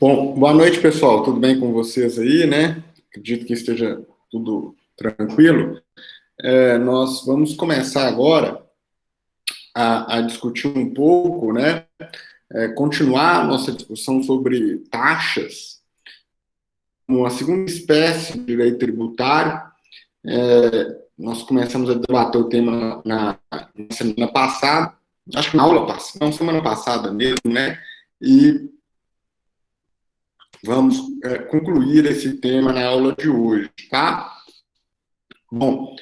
Bom, boa noite, pessoal. Tudo bem com vocês aí, né? Acredito que esteja tudo tranquilo. Nós vamos começar agora a discutir um pouco, né? Continuar a nossa discussão sobre taxas, uma segunda espécie de direito tributário. Nós começamos a debater o tema na semana passada, acho que na aula passada, não, semana passada mesmo, né? E vamos concluir esse tema na aula de hoje, tá? Bom,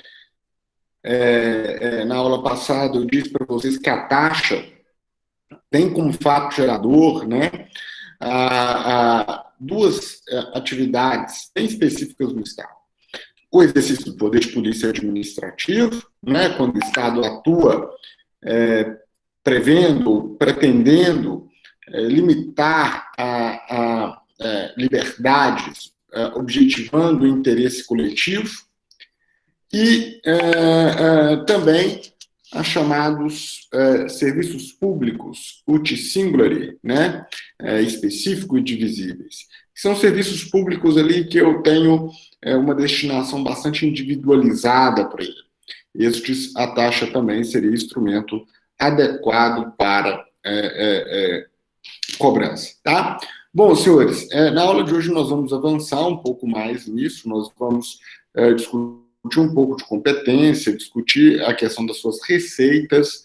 na aula passada eu disse para vocês que a taxa tem como fato gerador, né, duas atividades bem específicas do Estado. O exercício do poder de polícia administrativo, né, quando o Estado atua prevendo, pretendendo limitar a liberdades, objetivando o interesse coletivo, e também a chamados serviços públicos, uti singulari, né, específico e divisíveis. São serviços públicos ali que eu tenho uma destinação bastante individualizada para ele. Estes, a taxa também seria instrumento adequado para cobrança, tá? Bom, senhores, na aula de hoje nós vamos avançar um pouco mais nisso, nós vamos discutir um pouco de competência, discutir a questão das suas receitas,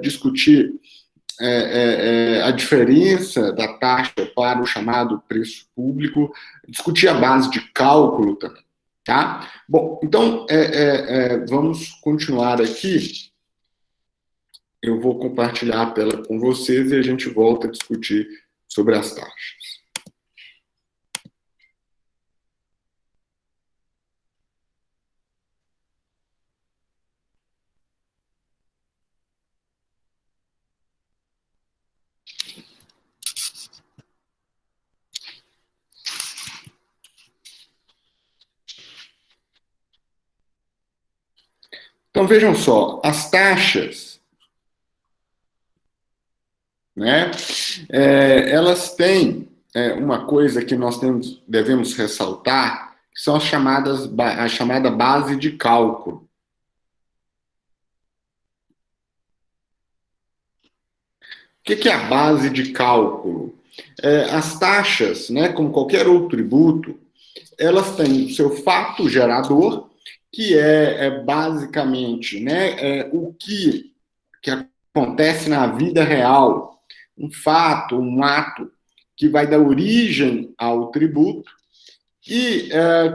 discutir a diferença da taxa para o chamado preço público, discutir a base de cálculo também, tá? Bom, então, vamos continuar aqui. Eu vou compartilhar a tela com vocês e a gente volta a discutir sobre as taxas. Então, vejam só, as taxas, né, elas têm uma coisa que nós devemos ressaltar, que são a chamada base de cálculo. O que é a base de cálculo? As taxas, né, como qualquer outro tributo, elas têm o seu fato gerador, que basicamente, né, o que acontece na vida real, um fato, um ato que vai dar origem ao tributo, e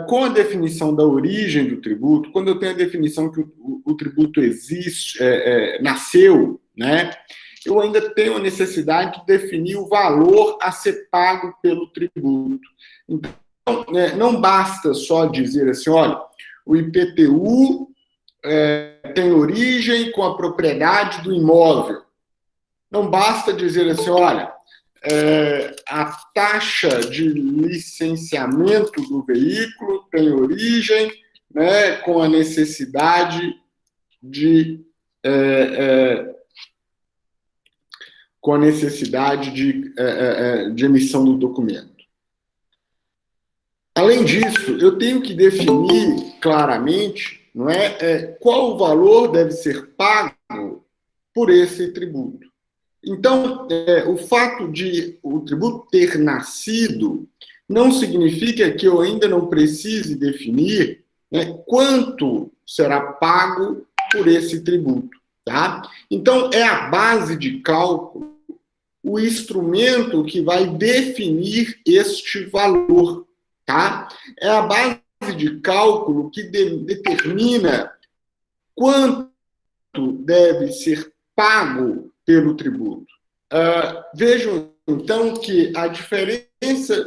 com a definição da origem do tributo, quando eu tenho a definição que o tributo existe, nasceu, né, eu ainda tenho a necessidade de definir o valor a ser pago pelo tributo. Então, não basta só dizer assim, olha, o IPTU tem origem com a propriedade do imóvel. Não basta dizer assim, olha, a taxa de licenciamento do veículo tem origem, né, com a necessidade de de emissão do documento. Além disso, eu tenho que definir claramente, não qual o valor deve ser pago por esse tributo. Então, o fato de o tributo ter nascido não significa que eu ainda não precise definir, né, quanto será pago por esse tributo, tá? Então, é a base de cálculo, o instrumento que vai definir este valor, tá? É a base de cálculo que determina quanto deve ser pago pelo tributo. Vejam, então, que a diferença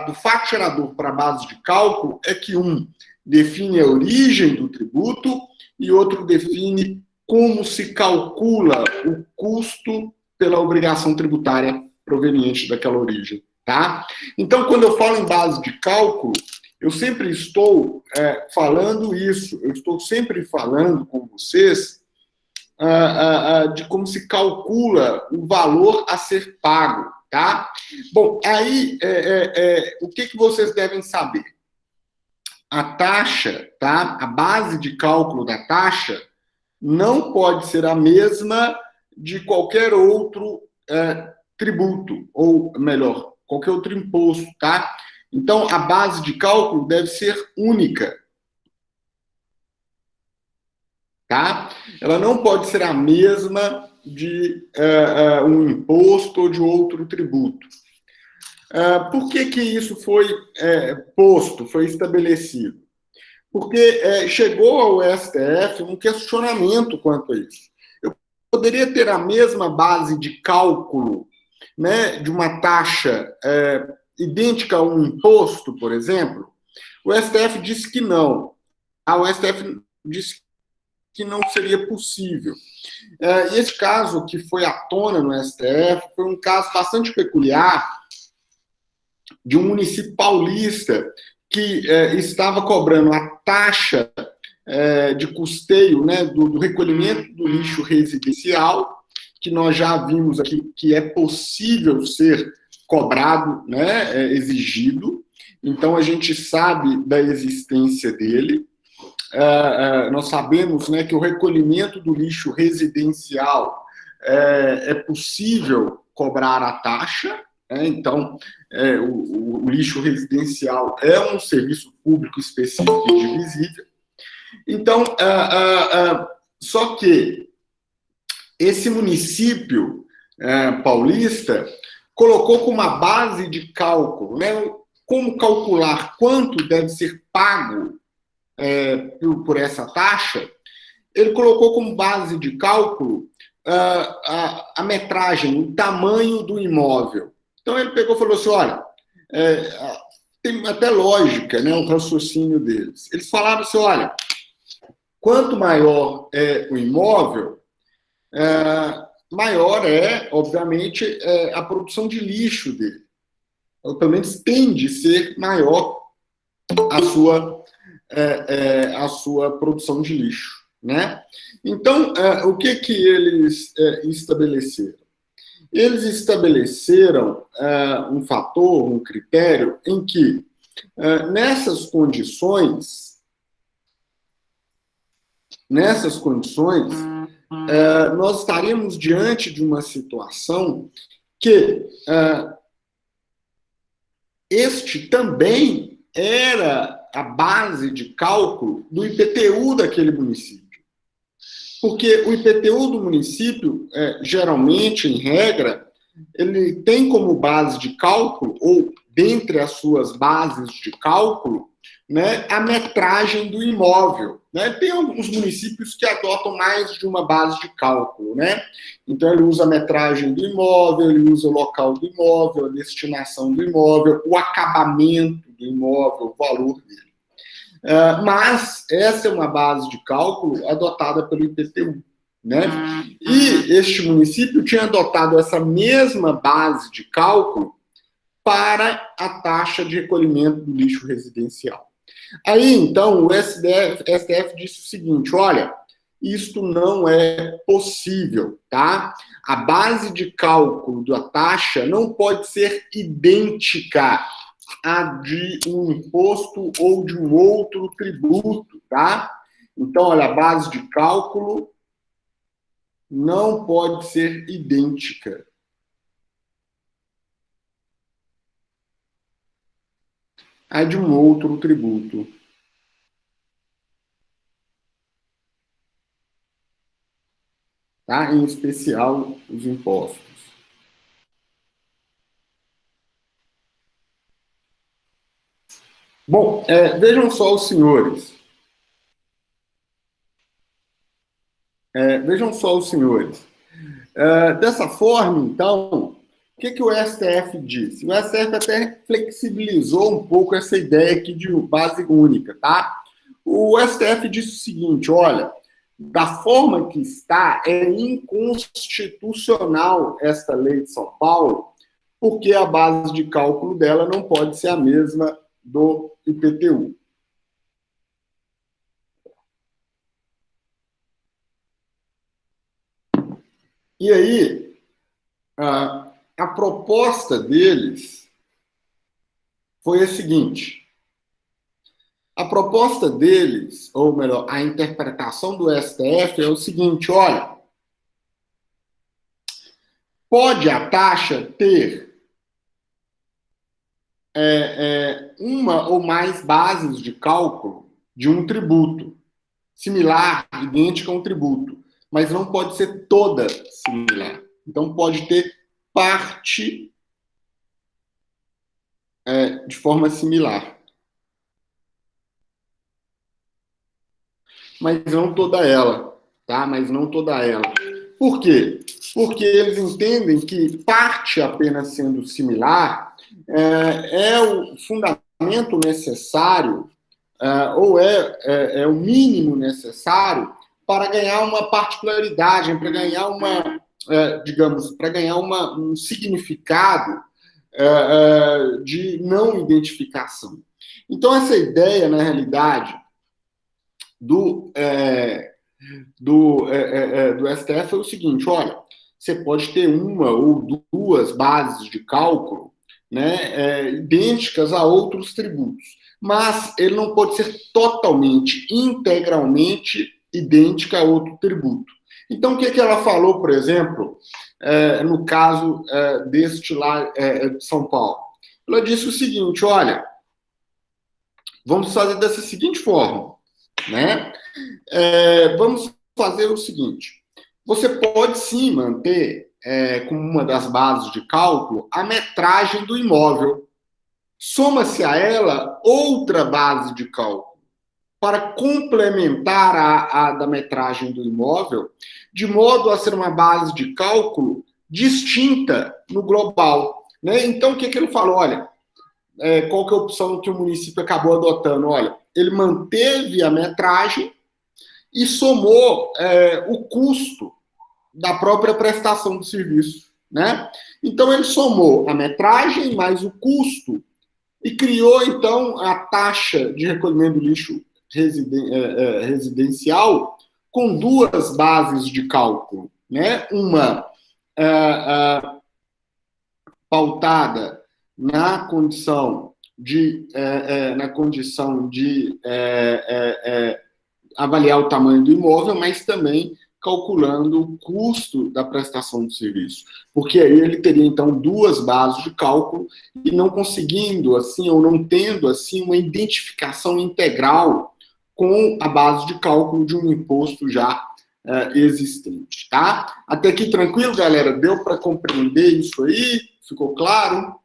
do fato gerador para a base de cálculo é que um define a origem do tributo e outro define como se calcula o custo pela obrigação tributária proveniente daquela origem, tá? Então, quando eu falo em base de cálculo, eu sempre estou falando isso, eu estou sempre falando com vocês de como se calcula o valor a ser pago, tá? Bom, aí, o que vocês devem saber? A taxa, tá? A base de cálculo da taxa não pode ser a mesma de qualquer outro tributo, ou melhor, qualquer outro imposto, tá? Então, a base de cálculo deve ser única, tá? Ela não pode ser a mesma de um imposto ou de outro tributo. Por que isso foi posto, foi estabelecido? Porque chegou ao STF um questionamento quanto a isso. Eu poderia ter a mesma base de cálculo, né, de uma taxa idêntica a um imposto, por exemplo? O STF disse que não. O STF disse que não seria possível. E esse caso que foi à tona no STF foi um caso bastante peculiar de um município paulista que estava cobrando a taxa de custeio, né, do recolhimento do lixo residencial, que nós já vimos aqui que é possível ser cobrado, né, exigido. Então, a gente sabe da existência dele. Nós sabemos, né, que o recolhimento do lixo residencial é possível cobrar a taxa, então o lixo residencial é um serviço público específico e divisível. Então, só que esse município paulista colocou como uma base de cálculo, né, como calcular quanto deve ser pago por essa taxa. Ele colocou como base de cálculo a metragem, o tamanho do imóvel. Então ele pegou e falou assim, olha, tem até lógica, né, o raciocínio deles. Eles falaram assim, olha, quanto maior é o imóvel, maior obviamente, a produção de lixo dele. Ou pelo menos tende a ser maior a sua produção de lixo, né? Então, o que eles estabeleceram? Eles estabeleceram um fator, um critério, em que, nessas condições, nós estaríamos diante de uma situação que este também era a base de cálculo do IPTU daquele município. Porque o IPTU do município, geralmente, em regra, ele tem como base de cálculo, ou dentre as suas bases de cálculo, né, a metragem do imóvel. Né? Tem alguns municípios que adotam mais de uma base de cálculo. Né? Então, ele usa a metragem do imóvel, ele usa o local do imóvel, a destinação do imóvel, o acabamento do imóvel, o valor dele. Mas essa é uma base de cálculo adotada pelo IPTU. Né? E este município tinha adotado essa mesma base de cálculo para a taxa de recolhimento do lixo residencial. Aí, então, o STF disse o seguinte, olha, isto não é possível, tá? A base de cálculo da taxa não pode ser idêntica a de um imposto ou de um outro tributo, tá? Então, olha, a base de cálculo não pode ser idêntica a de um outro tributo. Tá? Em especial, os impostos. Bom, vejam só os senhores. Vejam só os senhores. Dessa forma, então, o que o STF disse? O STF até flexibilizou um pouco essa ideia aqui de base única, tá? O STF disse o seguinte, olha, da forma que está, é inconstitucional esta lei de São Paulo, porque a base de cálculo dela não pode ser a mesma do IPTU. E aí, a proposta deles foi a seguinte. A proposta deles, ou melhor, a interpretação do STF é o seguinte, olha, pode a taxa ter uma ou mais bases de cálculo de um tributo, similar, idêntica a um tributo, mas não pode ser toda similar. Então, pode ter parte de forma similar. Mas não toda ela, tá? Mas não toda ela. Por quê? Porque eles entendem que parte apenas sendo similar é o fundamento necessário, ou é o mínimo necessário para ganhar uma particularidade, para ganhar uma, digamos, para ganhar um significado de não identificação. Então, essa ideia, na realidade, do STF é o seguinte, olha, você pode ter uma ou duas bases de cálculo, né, idênticas a outros tributos, mas ele não pode ser totalmente, integralmente idêntica a outro tributo. Então, o que ela falou, por exemplo, no caso deste lá de São Paulo? Ela disse o seguinte, olha, vamos fazer dessa seguinte forma, né? Vamos fazer o seguinte, você pode sim manter como uma das bases de cálculo a metragem do imóvel. Soma-se a ela outra base de cálculo para complementar a da metragem do imóvel, de modo a ser uma base de cálculo distinta no global. Né? Então, o que ele falou? Olha, qual que é a opção que o município acabou adotando? Olha, ele manteve a metragem e somou o custo da própria prestação do serviço. Né? Então, ele somou a metragem mais o custo e criou, então, a taxa de recolhimento do lixo residencial com duas bases de cálculo. Né? Uma pautada na condição de avaliar o tamanho do imóvel, mas também calculando o custo da prestação do serviço. Porque aí ele teria, então, duas bases de cálculo e não conseguindo, assim, ou não tendo, assim, uma identificação integral com a base de cálculo de um imposto já existente, tá? Até aqui tranquilo, galera? Deu para compreender isso aí? Ficou claro?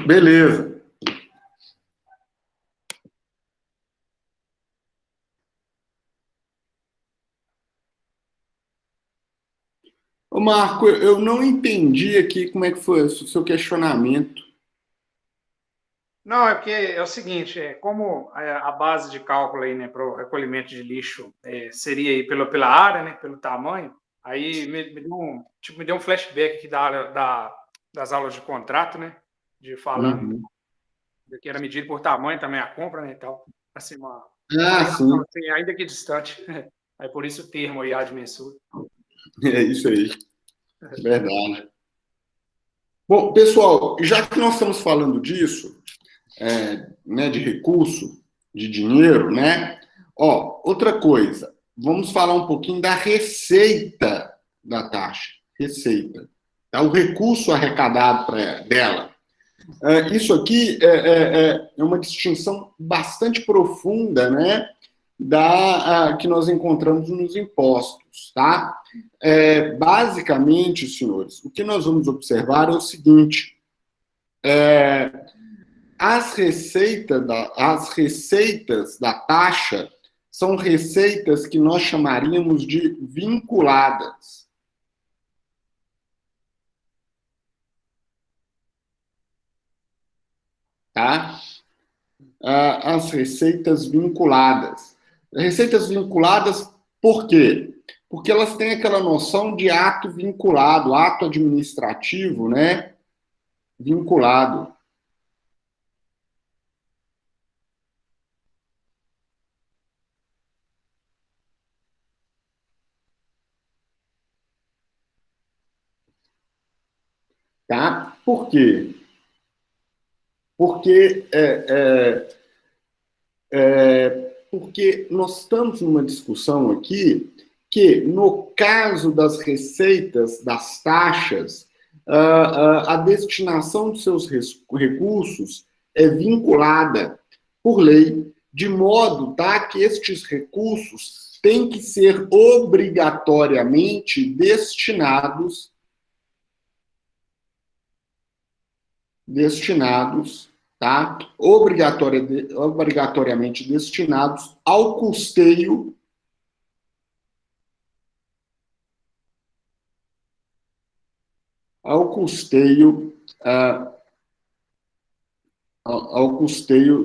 Beleza. Ô Marco, eu não entendi aqui como é que foi o seu questionamento. Não, é porque é o seguinte, como a base de cálculo aí, né, para o recolhimento de lixo seria aí pela área, né, pelo tamanho, aí me deu um flashback aqui das aulas de contrato, né, de falando que era medido por tamanho também a compra, né, e tal, assim, uma Sim. assim, ainda que distante, aí por isso o termo aí, ad mensura. É isso aí, verdade. Bom, pessoal, já que nós estamos falando disso, né, de recurso, de dinheiro, né? Ó, outra coisa, vamos falar um pouquinho da receita da taxa. Receita. Tá? O recurso arrecadado dela. Isso aqui é uma distinção bastante profunda, né? Que nós encontramos nos impostos, tá? Basicamente, senhores, o que nós vamos observar é o seguinte: as receitas da taxa são receitas que nós chamaríamos de vinculadas. Tá? As receitas vinculadas. Receitas vinculadas, por quê? Porque elas têm aquela noção de ato vinculado, ato administrativo, né? Vinculado. Tá? Por quê? Porque porque nós estamos numa discussão aqui que, no caso das receitas, das taxas, a destinação de seus recursos é vinculada por lei, de modo, tá, que estes recursos têm que ser obrigatoriamente destinados, tá, obrigatoriamente destinados ao custeio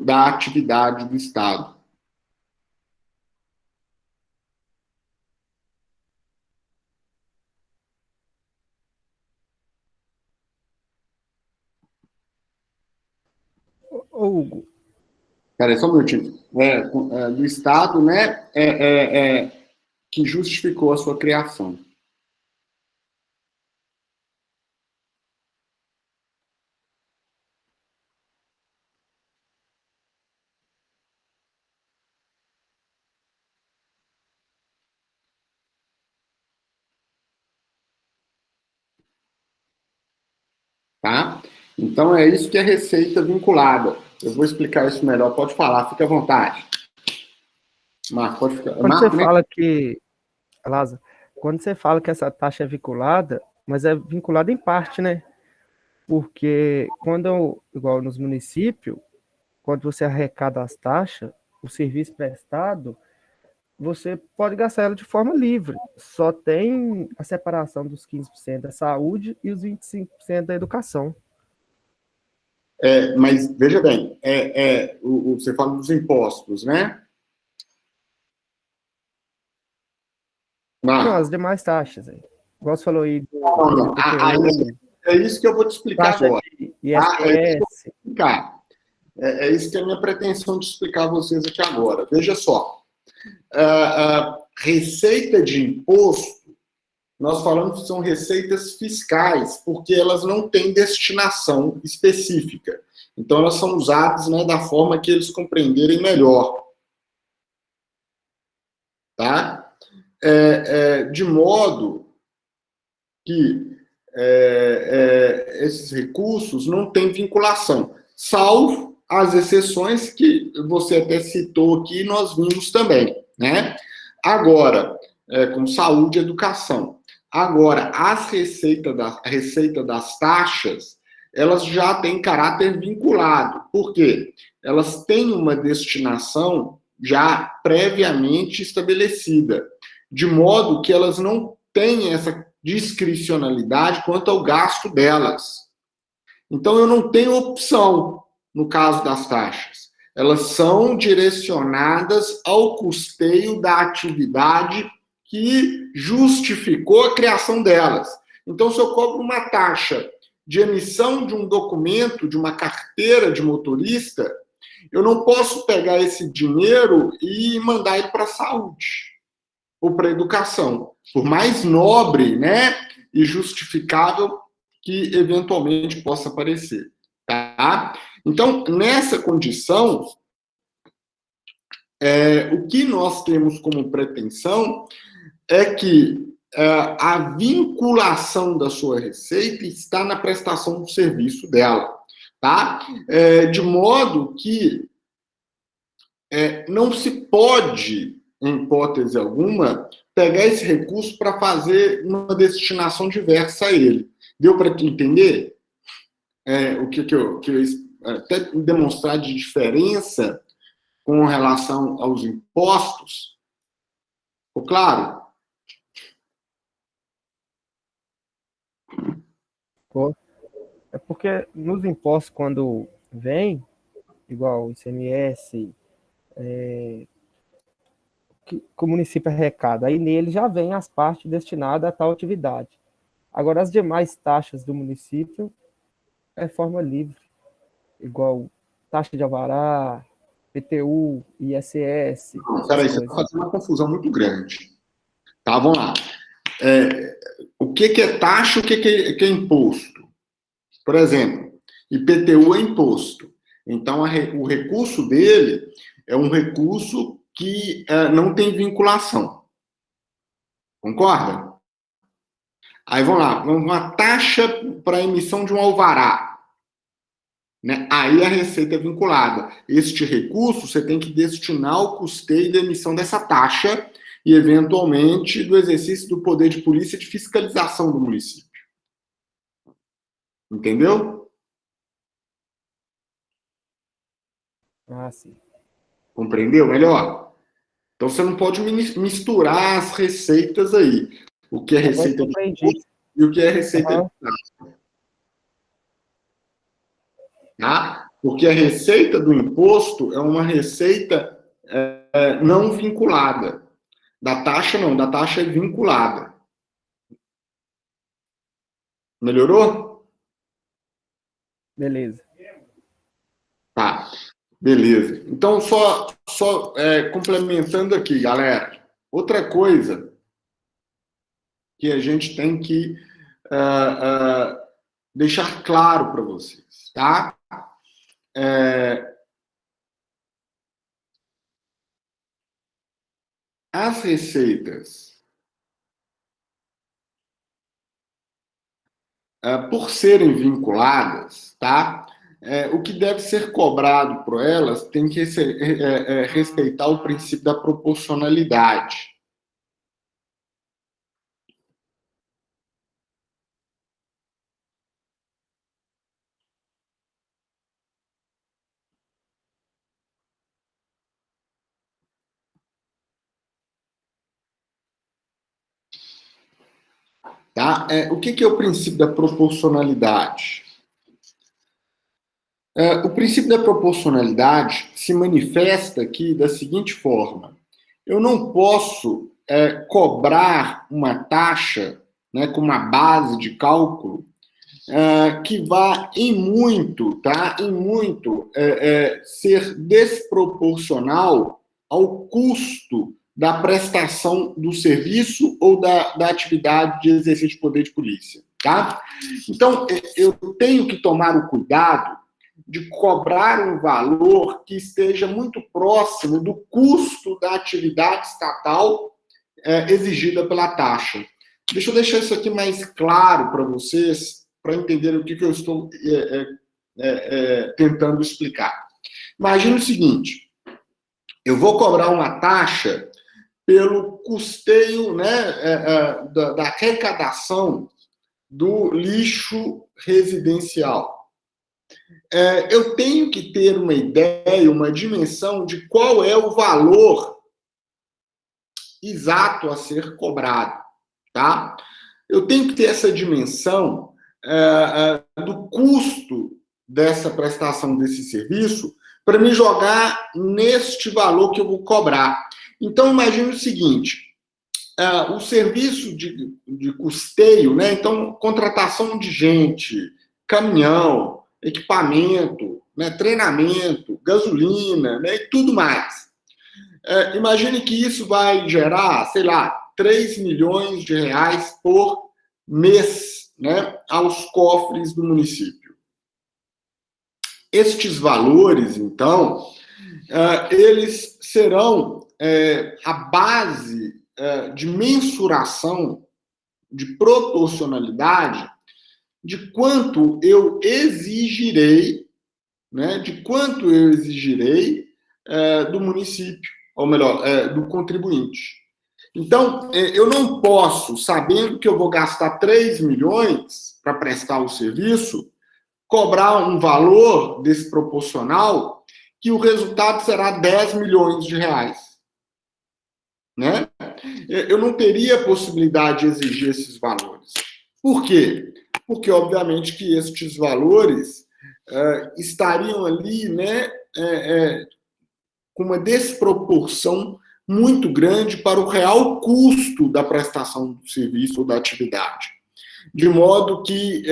da atividade do Estado. Hugo. Peraí, só um minutinho. Do Estado, né, que justificou a sua criação. Tá? Então, é isso que é receita vinculada. Eu vou explicar isso melhor. Pode falar, fica à vontade. Marco, pode ficar. Quando você fala que, Lázaro, quando você fala que essa taxa é vinculada, mas é vinculada em parte, né? Porque igual nos municípios, quando você arrecada as taxas, o serviço prestado, você pode gastar ela de forma livre. Só tem a separação dos 15% da saúde e os 25% da educação. Mas, veja bem, você fala dos impostos, né? Não, as demais taxas. Igual você falou aí. É isso que eu vou te explicar taxa agora. ISS. É isso que é a minha pretensão de explicar a vocês aqui agora. Veja só. Receita de imposto, nós falamos que são receitas fiscais, porque elas não têm destinação específica. Então, elas são usadas, né, da forma que eles compreenderem melhor. Tá? De modo que esses recursos não têm vinculação, salvo as exceções que você até citou aqui e nós vimos também, né? Agora, com saúde e educação. Agora, a receita das taxas, elas já têm caráter vinculado. Por quê? Elas têm uma destinação já previamente estabelecida, de modo que elas não têm essa discricionalidade quanto ao gasto delas. Então, eu não tenho opção no caso das taxas. Elas são direcionadas ao custeio da atividade que justificou a criação delas. Então, se eu cobro uma taxa de emissão de um documento, de uma carteira de motorista, eu não posso pegar esse dinheiro e mandar ele para a saúde ou para a educação, por mais nobre, né, e justificável que eventualmente possa parecer. Tá? Então, nessa condição, o que nós temos como pretensão é que a vinculação da sua receita está na prestação do serviço dela, tá? De modo que não se pode, em hipótese alguma, pegar esse recurso para fazer uma destinação diversa a ele. Deu para entender o que eu até demonstrar de diferença com relação aos impostos? Ficou claro? É porque nos impostos, quando vem, igual o ICMS, que o município arrecada, aí nele já vem as partes destinadas a tal atividade. Agora, as demais taxas do município é forma livre, igual taxa de alvará, PTU, ISS, Peraí, essas você está coisas. fazendo uma confusão muito grande. Tá, vamos lá. O que é taxa, o que é imposto? Por exemplo, IPTU é imposto. Então, o recurso dele é um recurso que não tem vinculação. Concorda? Aí vamos lá, uma taxa para emissão de um alvará. Né? Aí a receita é vinculada. Este recurso você tem que destinar ao custeio da emissão dessa taxa e, eventualmente, do exercício do poder de polícia de fiscalização do município. Entendeu? Ah, sim. Compreendeu melhor? Então você não pode misturar as receitas aí. O que é Agora receita eu de aprendi. imposto e o que é receita Aham. de taxa. Tá? Porque a receita do imposto é uma receita não vinculada. Da taxa, não. Da taxa é vinculada. Melhorou? Beleza. Tá. Beleza. Então, só complementando aqui, galera. Outra coisa que a gente tem que deixar claro para vocês, tá? As receitas, por serem vinculadas, tá? O que deve ser cobrado por elas tem que respeitar o princípio da proporcionalidade. Tá? O que é o princípio da proporcionalidade? O princípio da proporcionalidade se manifesta aqui da seguinte forma: eu não posso cobrar uma taxa, né, com uma base de cálculo que vá em muito, tá? Em muito ser desproporcional ao custo da prestação do serviço ou da atividade de exercício de poder de polícia, tá? Então, eu tenho que tomar o cuidado de cobrar um valor que esteja muito próximo do custo da atividade estatal exigida pela taxa. Deixa eu deixar isso aqui mais claro para vocês, para entender o que eu estou tentando explicar. Imagina o seguinte: eu vou cobrar uma taxa pelo custeio, né, da arrecadação do lixo residencial. Eu tenho que ter uma ideia, uma dimensão de qual é o valor exato a ser cobrado, tá? Eu tenho que ter essa dimensão do custo dessa prestação desse serviço para me jogar neste valor que eu vou cobrar. Então, imagine o seguinte: o serviço de custeio, né? Então, contratação de gente, caminhão, equipamento, né? Treinamento, gasolina, né? E tudo mais. Imagine que isso vai gerar, sei lá, 3 milhões de reais por mês, né? Aos cofres do município. Estes valores, então, eles serão a base de mensuração, de proporcionalidade, de quanto eu exigirei, né, do município, ou melhor, do contribuinte. Então, eu não posso, sabendo que eu vou gastar 3 milhões para prestar o serviço, cobrar um valor desproporcional que o resultado será 10 milhões de reais. Né? Eu não teria a possibilidade de exigir esses valores. Por quê? Porque, obviamente, que estes valores estariam ali, né, com uma desproporção muito grande para o real custo da prestação do serviço ou da atividade. De modo que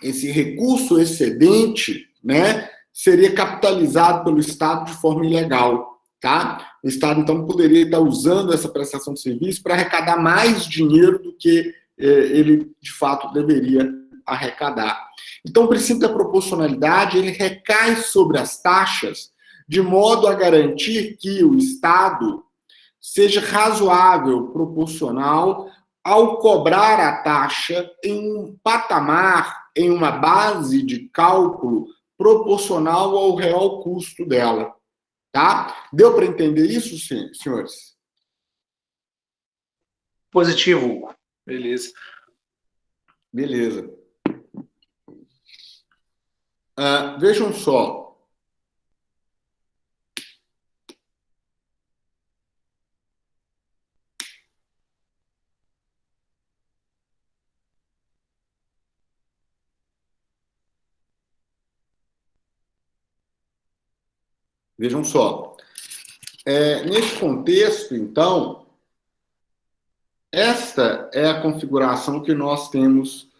esse recurso excedente, né, seria capitalizado pelo Estado de forma ilegal. Tá? O Estado, então, poderia estar usando essa prestação de serviço para arrecadar mais dinheiro do que ele, de fato, deveria arrecadar. Então, o princípio da proporcionalidade, ele recai sobre as taxas de modo a garantir que o Estado seja razoável, proporcional, ao cobrar a taxa em um patamar, em uma base de cálculo proporcional ao real custo dela. Tá? Deu para entender isso, senhores? Positivo, Hugo. Beleza. Beleza. Vejam só. Vejam só. Nesse contexto, então, esta é a configuração que nós temos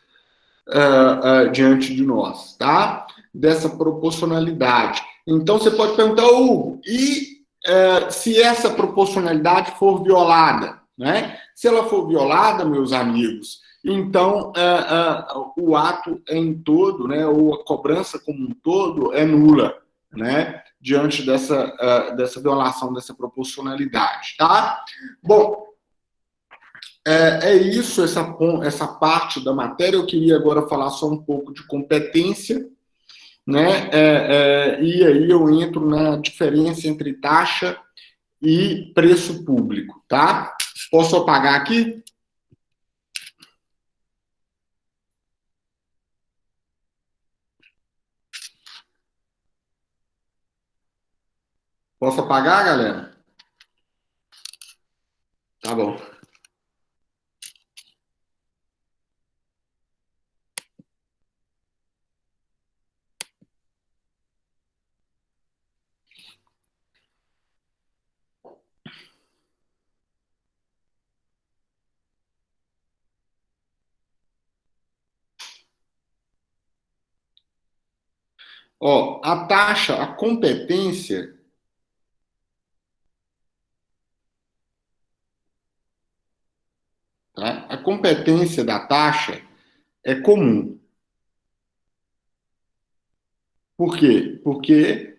diante de nós, tá? Dessa proporcionalidade. Então, você pode perguntar, Hugo, e se essa proporcionalidade for violada, né? Se ela for violada, meus amigos, então o ato em todo, né, ou a cobrança como um todo é nula, né? Diante dessa violação dessa proporcionalidade, tá? Bom, é isso, essa parte da matéria. Eu queria agora falar só um pouco de competência, né? E aí eu entro na diferença entre taxa e preço público, tá? Posso apagar aqui? Posso apagar, galera? Tá bom. Ó, a taxa, a competência, tá? A competência da taxa é comum. Por quê? Porque,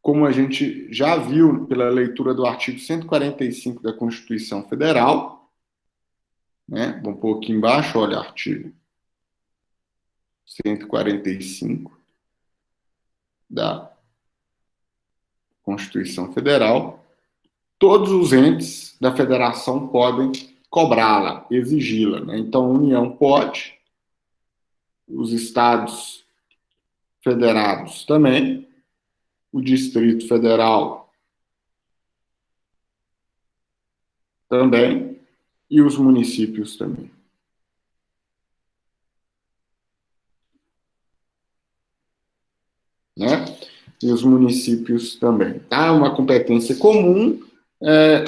como a gente já viu pela leitura do artigo 145 da Constituição Federal, né? Vamos pôr aqui embaixo, olha, artigo 145 da Constituição Federal, todos os entes da federação podem cobrá-la, exigi-la, né? Então, a União pode, os estados federados também, o Distrito Federal também, e os municípios também. Né? E os municípios também. Tá? Uma competência comum,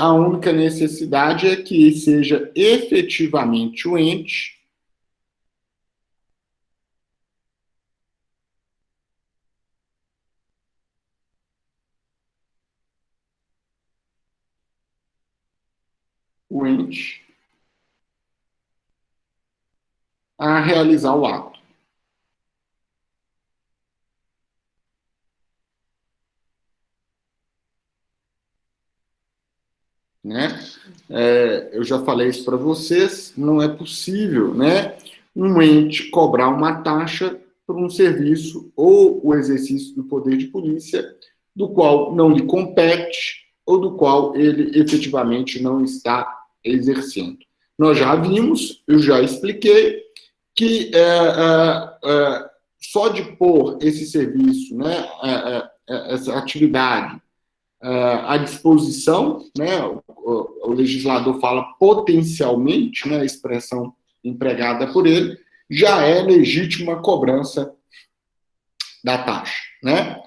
a única necessidade é que seja efetivamente o ente a realizar o ato. Né? Eu já falei isso para vocês, não é possível, né, um ente cobrar uma taxa por um serviço ou o exercício do poder de polícia do qual não lhe compete ou do qual ele efetivamente não está exercendo. Nós já vimos, eu já expliquei, que só de pôr esse serviço, né, essa atividade à disposição, né, o legislador fala potencialmente, né, a expressão empregada por ele, já é legítima cobrança da taxa, né?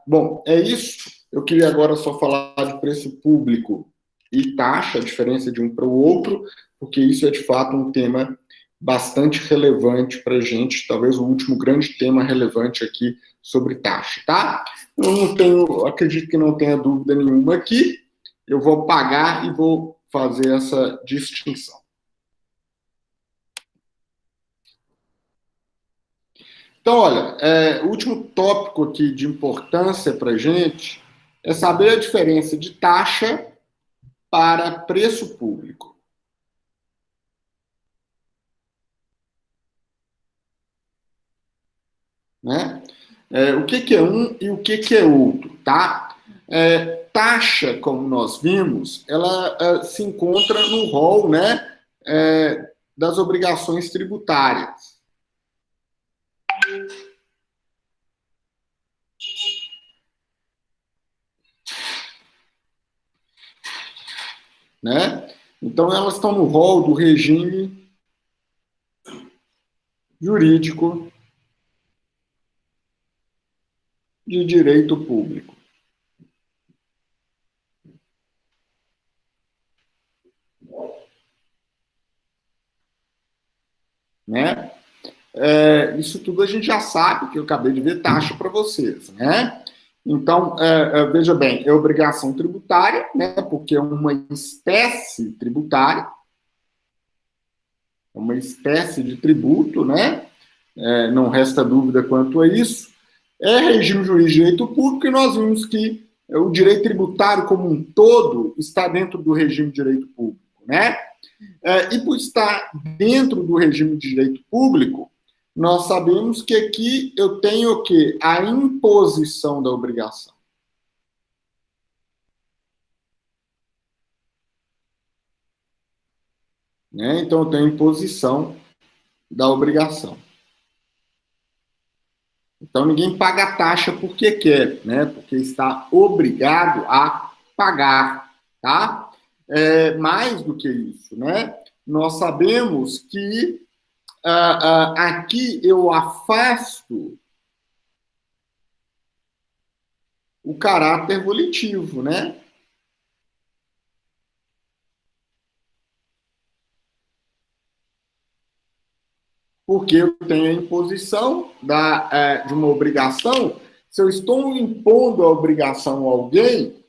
Bom, é isso. Eu queria agora só falar de preço público e taxa, a diferença de um para o outro, porque isso é de fato um tema bastante relevante para a gente, talvez o último grande tema relevante aqui sobre taxa, tá? Eu não tenho, acredito que não tenha dúvida nenhuma aqui, eu vou pagar e vou fazer essa distinção. Então, olha, o último tópico aqui de importância para a gente é saber a diferença de taxa para preço público. Né? O que é um e o que é outro, tá? Taxa, como nós vimos, ela se encontra no rol, né, das obrigações tributárias. Né? Então, elas estão no rol do regime jurídico de direito público. Né? Isso tudo a gente já sabe, que eu acabei de ver taxa para vocês. Né? Então, veja bem, é obrigação tributária, né? Porque é uma espécie tributária, é uma espécie de tributo, né? Não resta dúvida quanto a isso. É regime jurídico de direito público, e nós vimos que o direito tributário como um todo está dentro do regime de direito público, né? E por estar dentro do regime de direito público, nós sabemos que aqui eu tenho o quê? A imposição da obrigação. Né? Então, eu tenho a imposição da obrigação. Então, ninguém paga taxa porque quer, né? Porque está obrigado a pagar, tá? Mais do que isso, né? Nós sabemos que aqui eu afasto o caráter volitivo, né? Porque eu tenho a imposição de uma obrigação. Se eu estou impondo a obrigação a alguém,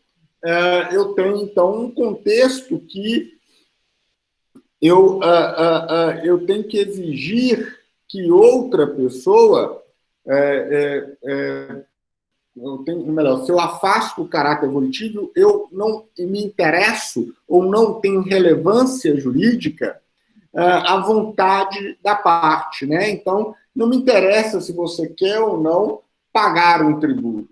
eu tenho, então, um contexto que eu tenho que exigir que outra pessoa, se eu afasto o caráter volitivo, eu não me interesso ou não tenho relevância jurídica à vontade da parte, né? Então, não me interessa se você quer ou não pagar um tributo.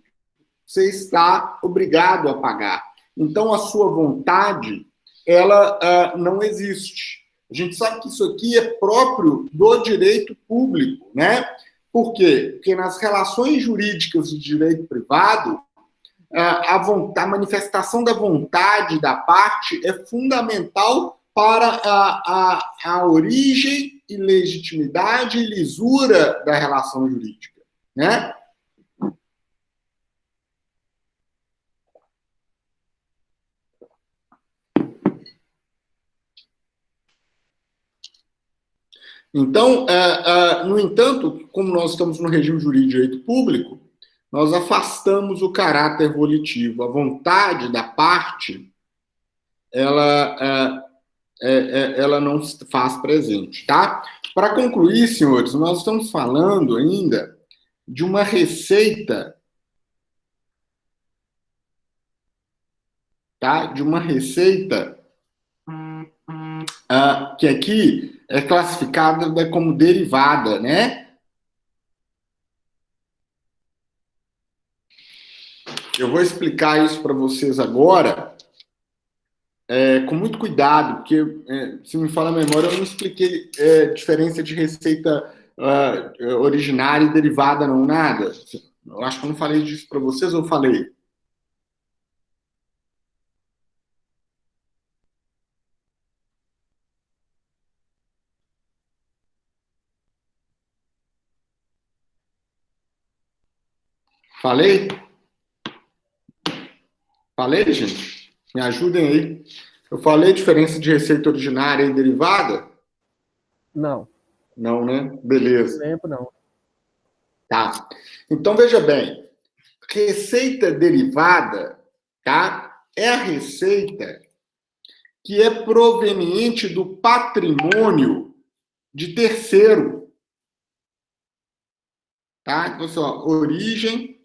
Você está obrigado a pagar. Então, a sua vontade, ela não existe. A gente sabe que isso aqui é próprio do direito público, né? Por quê? Porque nas relações jurídicas de direito privado, a manifestação da vontade da parte é fundamental para a origem e legitimidade e lisura da relação jurídica, né? Então, no entanto, como nós estamos no regime jurídico de direito público, nós afastamos o caráter volitivo. A vontade da parte, ela não se faz presente, tá? Para concluir, senhores, nós estamos falando ainda de uma receita, tá? De uma receita que aqui é classificada como derivada, né? Eu vou explicar isso para vocês agora, com muito cuidado, porque, se me fala a memória, eu não expliquei a diferença de receita originária e derivada, não, nada. Eu acho que eu não falei disso para vocês, ou falei? Falei? Falei, gente? Me ajudem aí. Eu falei a diferença de receita originária e derivada? Não, Não, né? não Beleza. lembro, não. Tá. Então, veja bem. Receita derivada, tá? É a receita que é proveniente do patrimônio de terceiro. Tá? Então, só, origem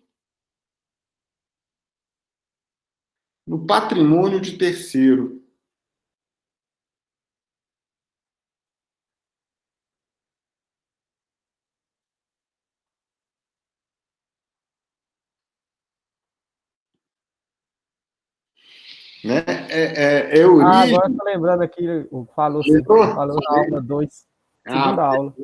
no patrimônio de terceiro. Né? É origem. Agora eu tô lembrando aqui, falou sim. Lembrou? Falou na aula 2, segunda Ah, aula.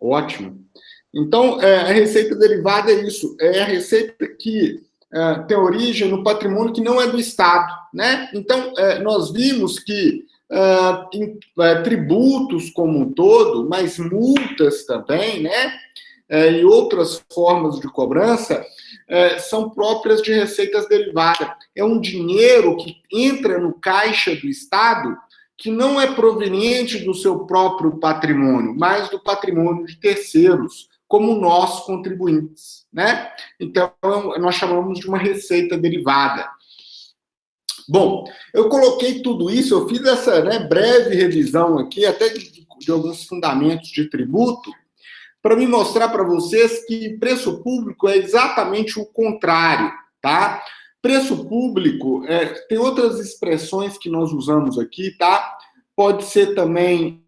ótimo. Então, a receita derivada é isso. É a receita que tem origem no patrimônio que não é do Estado, né? Então, nós vimos que tributos como um todo, mas multas também, né? E outras formas de cobrança são próprias de receitas derivadas. É um dinheiro que entra no caixa do Estado que não é proveniente do seu próprio patrimônio, mas do patrimônio de terceiros, como nós contribuintes, né? Então, nós chamamos de uma receita derivada. Bom, eu coloquei tudo isso, eu fiz essa breve revisão aqui, até de alguns fundamentos de tributo, para me mostrar para vocês que preço público é exatamente o contrário, tá? Preço público, tem outras expressões que nós usamos aqui, tá? Pode ser também,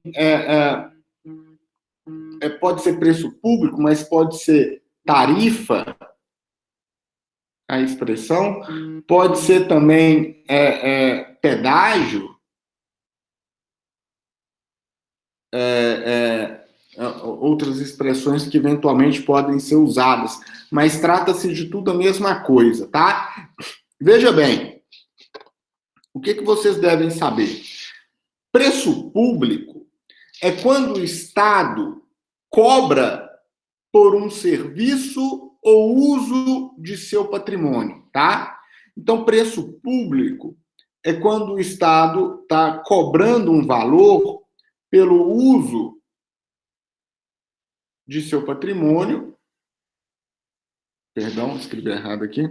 pode ser preço público, mas pode ser tarifa, a expressão, pode ser também pedágio, outras expressões que eventualmente podem ser usadas, mas trata-se de tudo a mesma coisa, tá? Veja bem, o que vocês devem saber? Preço público é quando o Estado cobra por um serviço ou uso de seu patrimônio, tá? Então, preço público é quando o Estado está cobrando um valor pelo uso de seu patrimônio. Perdão, escrevi errado aqui.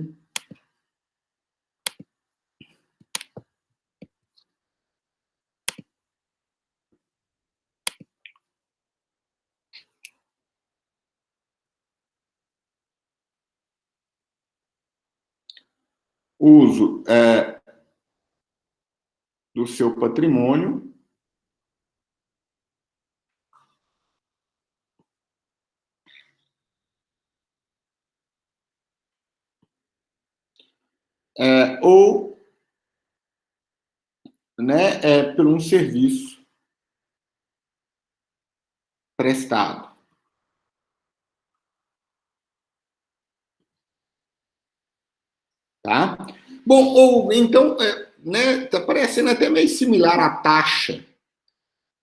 Uso do seu patrimônio ou por um serviço prestado. Tá? Bom, ou então, tá parecendo até meio similar à taxa.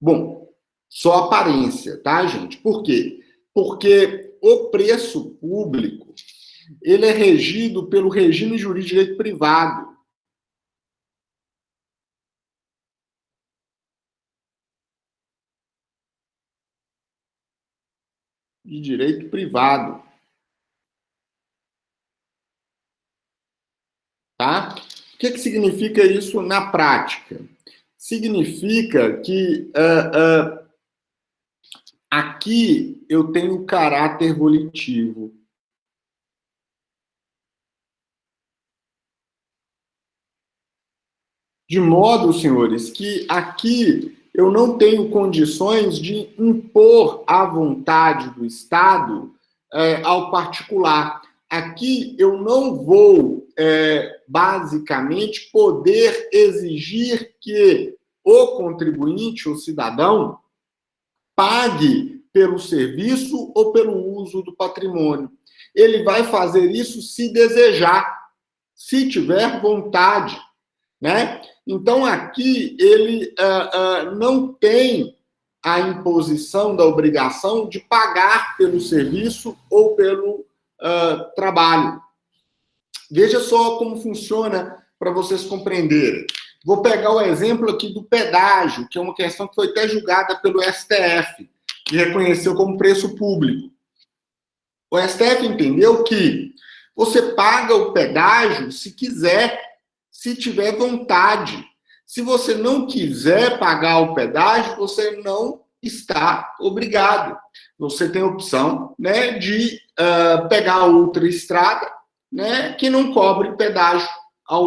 Bom, só aparência, tá, gente? Por quê? Porque o preço público, ele é regido pelo regime jurídico de direito privado. De direito privado. Tá? O que significa isso na prática? Significa que aqui eu tenho caráter volitivo. De modo, senhores, que aqui eu não tenho condições de impor a vontade do Estado ao particular. Aqui eu não vou, basicamente, poder exigir que o contribuinte, o cidadão, pague pelo serviço ou pelo uso do patrimônio. Ele vai fazer isso se desejar, se tiver vontade, né? Então, aqui, ele não tem a imposição da obrigação de pagar pelo serviço ou pelo trabalho. Veja só como funciona para vocês compreenderem. Vou pegar o exemplo aqui do pedágio, que é uma questão que foi até julgada pelo STF, que reconheceu como preço público. O STF entendeu que você paga o pedágio se quiser, se tiver vontade. Se você não quiser pagar o pedágio, você não está obrigado. Você tem a opção, né, de pegar outra estrada, né, que não cobre pedágio ao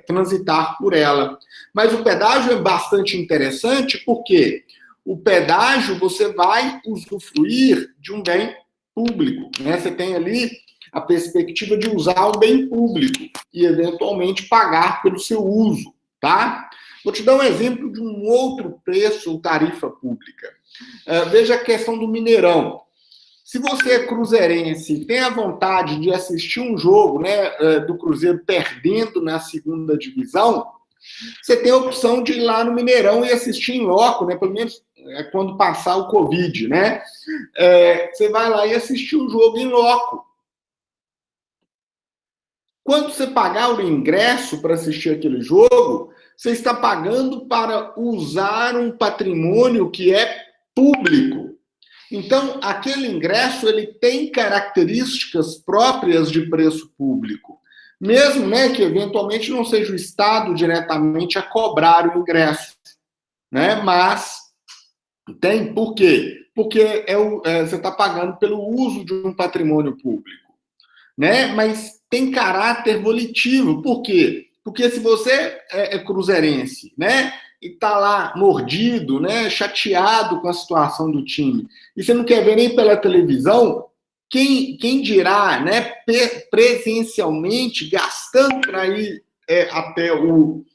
transitar por ela. Mas o pedágio é bastante interessante porque o pedágio você vai usufruir de um bem público, né? Você tem ali a perspectiva de usar o bem público e, eventualmente, pagar pelo seu uso, tá? Vou te dar um exemplo de um outro preço ou tarifa pública. Veja a questão do Mineirão. Se você é cruzeirense, tem a vontade de assistir um jogo, né, do Cruzeiro perdendo na segunda divisão, você tem a opção de ir lá no Mineirão e assistir em loco, né, pelo menos quando passar o Covid, né? Você vai lá e assistir o jogo em loco. Quando você pagar o ingresso para assistir aquele jogo, você está pagando para usar um patrimônio que é público. Então, aquele ingresso ele tem características próprias de preço público. Mesmo, né, que eventualmente não seja o Estado diretamente a cobrar o ingresso, né? Mas tem, por quê? Porque você está pagando pelo uso de um patrimônio público, né? Mas tem caráter volitivo. Por quê? Porque se você é cruzeirense, né, e está lá mordido, né, chateado com a situação do time, e você não quer ver nem pela televisão, quem dirá, né, presencialmente, gastando para ir até o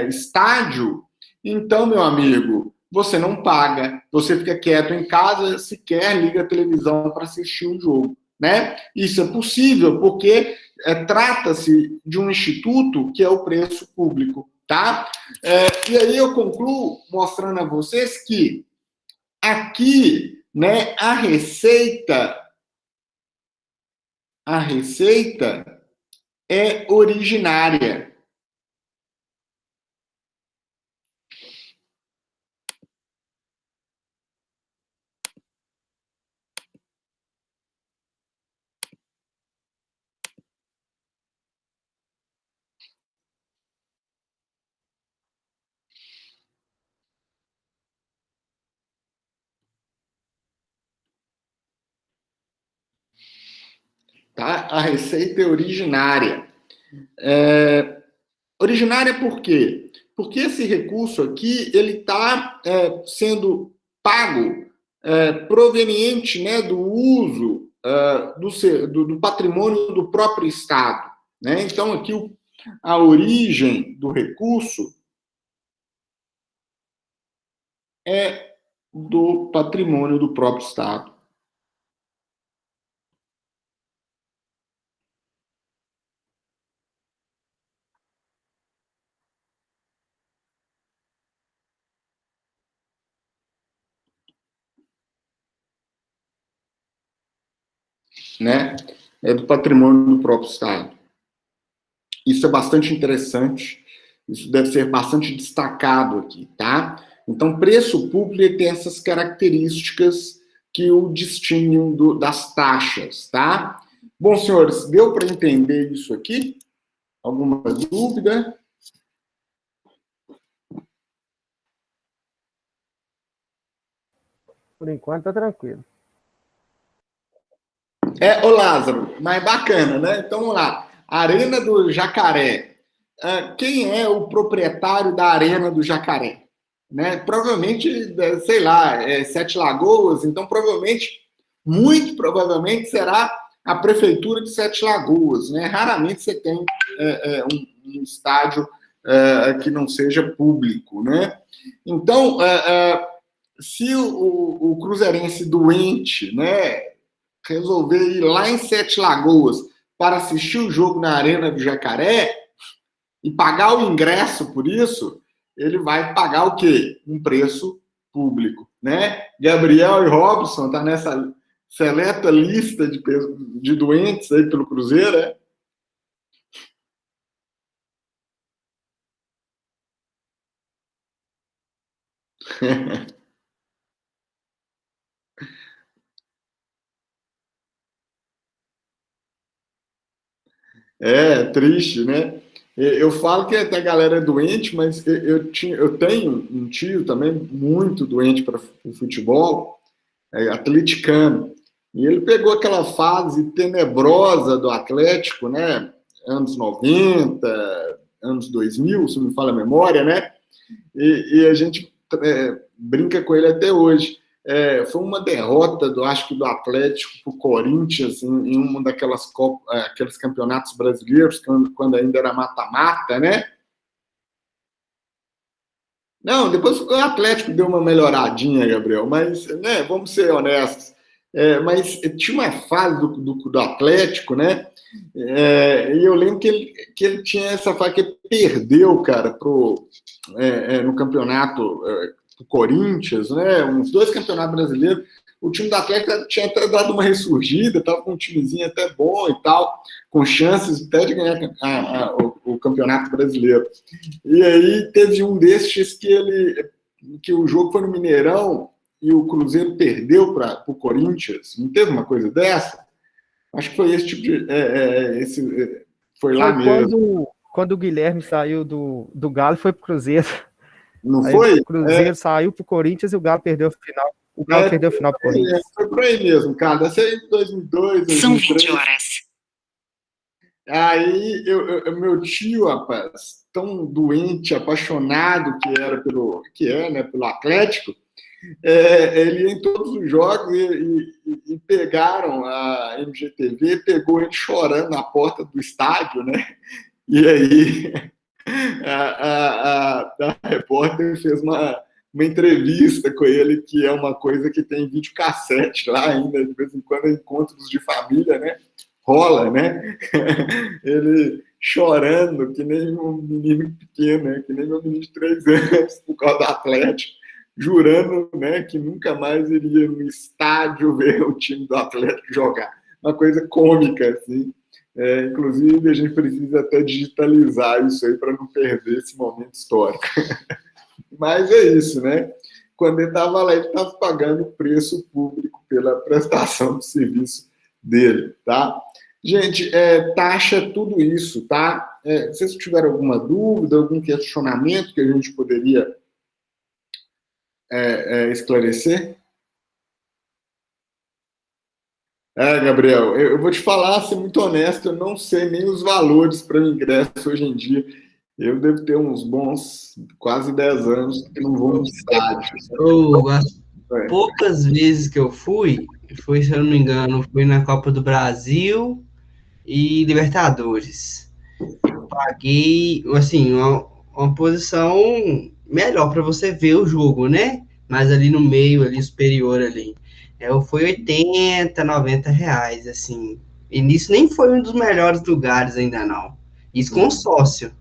estádio, então, meu amigo, você não paga, você fica quieto em casa, sequer liga a televisão para assistir um jogo, né? Isso é possível porque trata-se de um instituto que é o preço público, tá? E aí eu concluo mostrando a vocês que aqui, né, a receita é originária. Tá? A receita é originária. Originária por quê? Porque esse recurso aqui ele está sendo pago proveniente, né, do uso do patrimônio do próprio Estado, né? Então, aqui a origem do recurso é do patrimônio do próprio Estado. Né? É do patrimônio do próprio Estado. Isso é bastante interessante, isso deve ser bastante destacado aqui, tá? Então, preço público tem essas características que o distinguem das taxas, tá? Bom, senhores, deu para entender isso aqui? Alguma dúvida? Por enquanto, tá tranquilo. Ô Lázaro, mas bacana, né? Então, vamos lá. Arena do Jacaré. Quem é o proprietário da Arena do Jacaré? Né? Provavelmente, sei lá, Sete Lagoas, então provavelmente, muito provavelmente será a prefeitura de Sete Lagoas, né? Raramente você tem um estádio que não seja público, né? Então, se o cruzeirense doente, né, resolver ir lá em Sete Lagoas para assistir o jogo na Arena do Jacaré e pagar o ingresso por isso, ele vai pagar o quê? Um preço público, né? Gabriel e Robson tá nessa seleta lista de doentes aí pelo Cruzeiro, é? É triste, né? Eu falo que até a galera é doente, mas eu tenho um tio também muito doente para o futebol, atleticano. E ele pegou aquela fase tenebrosa do Atlético, né? Anos 90, anos 2000, se não me falha a memória, né? E a gente brinca com ele até hoje. Foi uma derrota, acho que do Atlético para o Corinthians em uma daquelas aqueles campeonatos brasileiros, quando ainda era mata-mata, né? Não, depois o Atlético deu uma melhoradinha, Gabriel, mas né, vamos ser honestos. Mas tinha uma fase do Atlético, né? E eu lembro que ele tinha essa fase que ele perdeu, cara, no campeonato pro Corinthians, né? Uns 2 campeonatos brasileiros. O time do Atlético tinha até dado uma ressurgida, estava com um timezinho até bom e tal, com chances até de ganhar o campeonato brasileiro. E aí teve um desses que o jogo foi no Mineirão e o Cruzeiro perdeu para o Corinthians. Não teve uma coisa dessa? Acho que foi esse tipo de. Foi lá mesmo. Quando o Guilherme saiu do Galo, foi pro Cruzeiro. Não aí foi? O Cruzeiro saiu pro Corinthians e o Galo perdeu o final. O Galo perdeu o final pro Corinthians. Foi por aí mesmo, cara. Deve ser em 2002, 2003. São 20 horas. Aí, meu tio, rapaz, tão doente, apaixonado que é, né, pelo Atlético, ele ia em todos os jogos e pegaram a MGTV, pegou ele chorando na porta do estádio, né? E aí a repórter fez uma entrevista com ele, que é uma coisa que tem videocassete lá ainda, de vez em quando, encontros de família, né? Rola, né? Ele chorando, que nem um menino pequeno, né? Que nem meu menino de 3 anos, por causa do Atlético, jurando, né, que nunca mais iria no estádio ver o time do Atlético jogar. Uma coisa cômica, assim. Inclusive, a gente precisa até digitalizar isso aí para não perder esse momento histórico. Mas é isso, né? Quando ele estava lá, ele estava pagando o preço público pela prestação do serviço dele, tá? Gente, taxa tudo isso, tá? Se vocês tiverem alguma dúvida, algum questionamento que a gente poderia esclarecer? Gabriel, eu vou te falar, ser muito honesto, eu não sei nem os valores para o ingresso hoje em dia. Eu devo ter uns bons quase 10 anos que não vou no estádio. As poucas vezes que eu fui, se eu não me engano, fui na Copa do Brasil e Libertadores. Eu paguei, assim, uma posição melhor para você ver o jogo, né? Mas ali no meio, ali superior ali. Foi 80, 90 reais, assim. E nisso nem foi um dos melhores lugares ainda, não. Isso com sócio.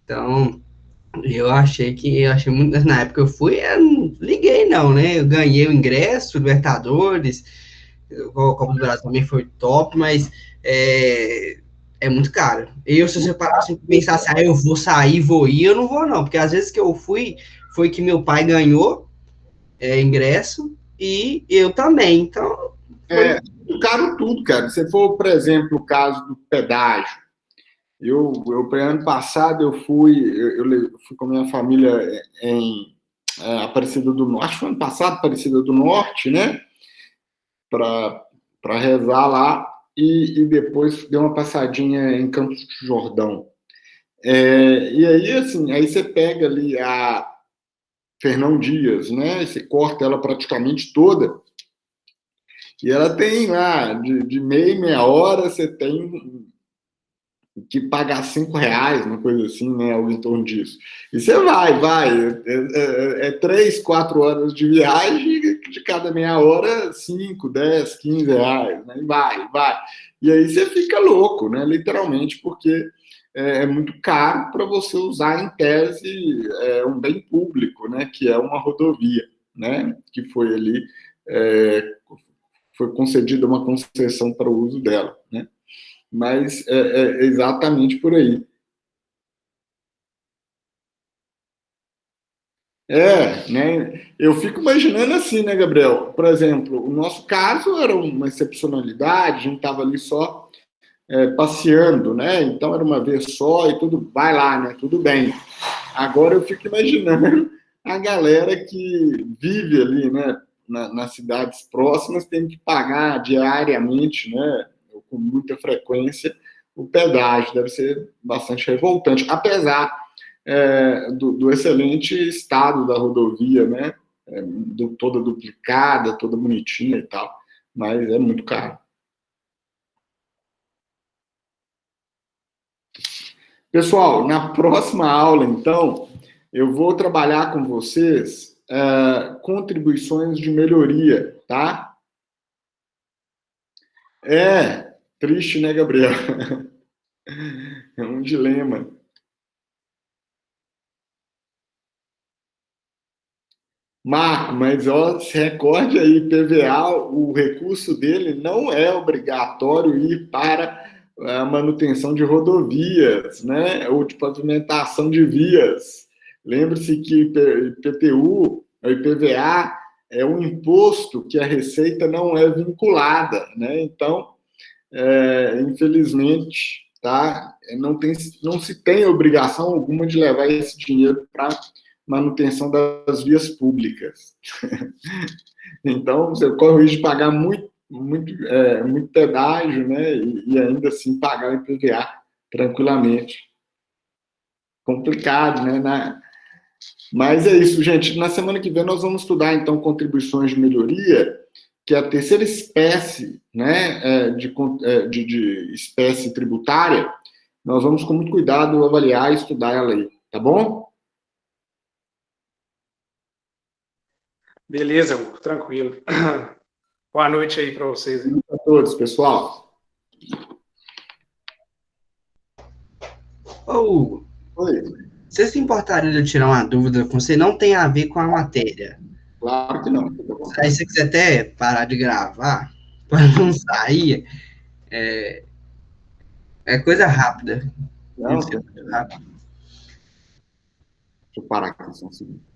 Então, eu achei muito... Na época eu fui, eu não liguei não, né? Eu ganhei o ingresso, Libertadores, a Copa do Brasil também foi top, mas é muito caro. Se você parar assim, pensar assim, eu vou sair, vou ir, eu não vou não, porque às vezes que eu fui, foi que meu pai ganhou ingresso, e eu também, então... Caro tudo, cara. Se for, por exemplo, o caso do pedágio, ano passado, eu fui com a minha família em Aparecida do Norte, acho que foi ano passado, Aparecida do Norte, né? Para rezar lá, e depois dei uma passadinha em Campos do Jordão. E aí, assim, aí você pega ali a Fernão Dias, né? Você corta ela praticamente toda. E ela tem lá, de meia hora, você tem que pagar R$ 5, uma coisa assim, né? Algo em torno disso. E você vai. É 3, 4 horas de viagem, de cada meia hora, 5, 10, R$ 15, né? E vai. E aí você fica louco, né? Literalmente, porque é muito caro para você usar, em tese, um bem público, né? Que é uma rodovia, né? Que foi ali, foi concedida uma concessão para o uso dela, né? Mas é exatamente por aí. Né? Eu fico imaginando assim, né, Gabriel? Por exemplo, o nosso caso era uma excepcionalidade, a gente estava ali só passeando, né? Então era uma vez só e tudo, vai lá, né? Tudo bem. Agora eu fico imaginando a galera que vive ali, né? Nas cidades próximas, tem que pagar diariamente, né? Com muita frequência, o pedágio. Deve ser bastante revoltante, apesar do excelente estado da rodovia, né? Toda duplicada, toda bonitinha e tal, mas é muito caro. Pessoal, na próxima aula, então, eu vou trabalhar com vocês contribuições de melhoria, tá? Triste, né, Gabriel? É um dilema. Marco, mas ó, se recorde aí, PVA, o recurso dele não é obrigatório ir para a manutenção de rodovias, né? Ou de pavimentação de vias. Lembre-se que IPTU, o IPVA, é um imposto que a Receita não é vinculada, né? Então, infelizmente, tá? Não se tem obrigação alguma de levar esse dinheiro para manutenção das vias públicas. Então, você corre o risco de pagar muito pedágio, né? E ainda assim pagar o IPVA tranquilamente. Complicado, né? Mas é isso, gente. Na semana que vem nós vamos estudar, então, contribuições de melhoria, que é a terceira espécie, né, de espécie tributária. Nós vamos, com muito cuidado, avaliar e estudar ela aí, tá bom? Beleza, Hugo, tranquilo. Boa noite aí para vocês. Boa noite a todos, pessoal. Ô, Hugo, Oi. você se importaria de eu tirar uma dúvida com você? Não tem a ver com a matéria. Claro que não. Aí, se você quiser até parar de gravar, para não sair, é coisa rápida. Não, deixa eu parar aqui, só um segundo.